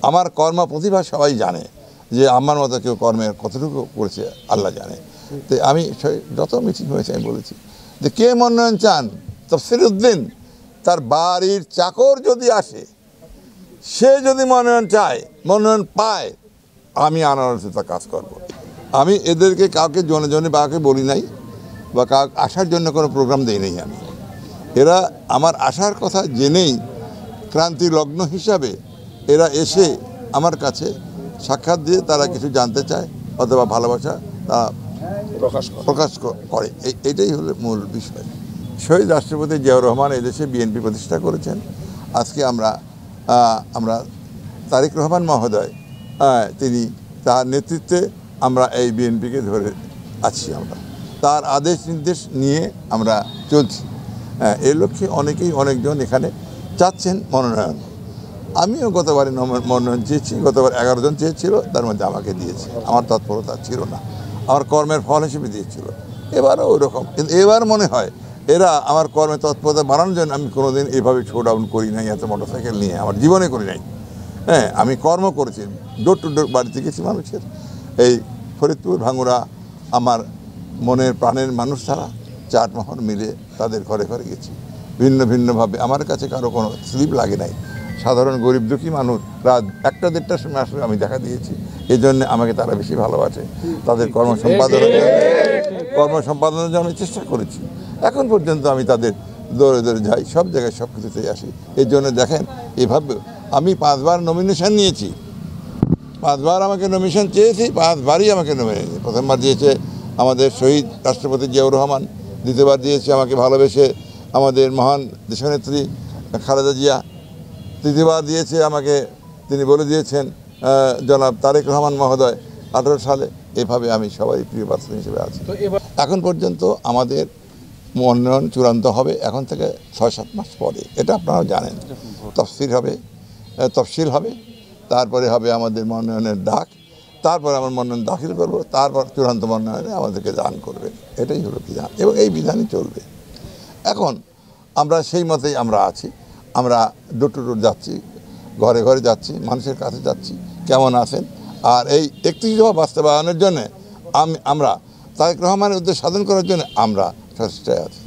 আমার কর্ম প্রতিভা সবাই জানে যে আমার মতো কেউ কর্মের কতটুকু করেছে আল্লাহ জানে। তো আমি যত মিটিং হয়েছে আমি বলেছি যে কে মনোনয়ন চান, তফসির উদ্দিন তার বাড়ির চাকর যদি আসে, সে যদি মনোনয়ন চায়, মনোনয়ন পায়, আমি আনারসিতা কাজ করব। আমি এদেরকে কাউকে জনে জনে কাউকে বলি নাই বা কাউকে আসার জন্য কোনো প্রোগ্রাম দিই নাই। আমি এরা আমার আসার কথা জেনেই ক্রান্তি লগ্ন হিসাবে এরা এসে আমার কাছে সাক্ষাৎ দিয়ে তারা কিছু জানতে চায় অথবা ভালোবাসা তা প্রকাশ করে। এটাই হলো মূল বিষয়। শহীদ রাষ্ট্রপতি জিয়াউর রহমান এদেশে বিএনপি প্রতিষ্ঠা করেছেন। আজকে আমরা তারেক রহমান মহোদয় তিনি তার নেতৃত্বে আমরা এই বিএনপিকে ধরে আছি। আমরা তার আদেশ নির্দেশ নিয়ে আমরা চলছি। এর লক্ষ্যে অনেকজন এখানে চাচ্ছেন মনোনয়ন। আমিও গতবারে মনোনয়ন চেয়েছি, গতবার 11 জন চেয়েছিল, তার মধ্যে আমাকে দিয়েছে। আমার তৎপরতা ছিল না, আমার কর্মের ফল হিসেবে দিয়েছিল। এবারও ওই রকম, কিন্তু এবার মনে হয় এরা আমার কর্মের তৎপরতা বাড়ানোর জন্য। আমি কোনোদিন এভাবে শো ডাউন করি নাই, এত মোটরসাইকেল নিয়ে আমার জীবনে করি নাই। হ্যাঁ, আমি কর্ম করেছি, ডোর টু ডোর বাড়িতে গেছি মানুষের। এই ফরিদপুর ভাঙ্গুড়া আমার মনের প্রাণের মানুষ ছাড়া চাটমোহর মিলে তাদের ঘরে ঘরে গেছি ভিন্নভাবে। আমার কাছে কারো কোনো স্লিপ লাগে নাই। সাধারণ গরিব দুঃখী মানুষ রাত 1টা-1.5টার সময় আসলে আমি দেখা দিয়েছি। এই জন্য আমাকে তারা বেশি ভালোবাসে। তাদের কর্ম সম্পাদনের জন্য চেষ্টা করেছি। এখন পর্যন্ত আমি তাদের দৌড়ে যাই, সব জায়গায় সব কিছুতেই আসি। এই জন্য দেখেন এভাবে আমি 5 বার নমিনেশন নিয়েছি। 5 বার আমাকে নমিনেশন চেয়েছি, 5 বারই আমাকে নমিনেশন। প্রথমবার দিয়েছে আমাদের শহীদ রাষ্ট্রপতি জিয়াউর রহমান, দ্বিতীয়বার দিয়েছে আমাকে ভালোবেসে আমাদের মহান দেশনেত্রী খালেদা জিয়া, তৃতীয়বার দিয়েছে আমাকে, তিনি বলে দিয়েছেন জনাব তারেক রহমান মহোদয় 18 সালে। এভাবে আমি সবাই প্রিয় পাত্র হিসেবে আছি। এখন পর্যন্ত আমাদের মনোনয়ন চূড়ান্ত হবে এখন থেকে 6-7 মাস পরে। এটা আপনারাও জানেন। তফসিল হবে, তারপরে হবে আমাদের মনোনয়নের ডাক, তারপর আমার মনোনয়ন দাখিল করব, তারপর চূড়ান্ত মনোনয়নে আমাদেরকে দান করবেন। এটাই হলো বিধান এবং এই বিধানই চলবে। এখন আমরা সেই মতেই আমরা আছি। আমরা ডোর টু ডোর যাচ্ছি, ঘরে ঘরে যাচ্ছি, মানুষের কাছে যাচ্ছি, কেমন আছেন। আর এই 31 দফা বাস্তবায়নের জন্য আমরা তারেক রহমানের উদ্দেশ্য সাধন করার জন্য আমরা সচেষ্ট আছি।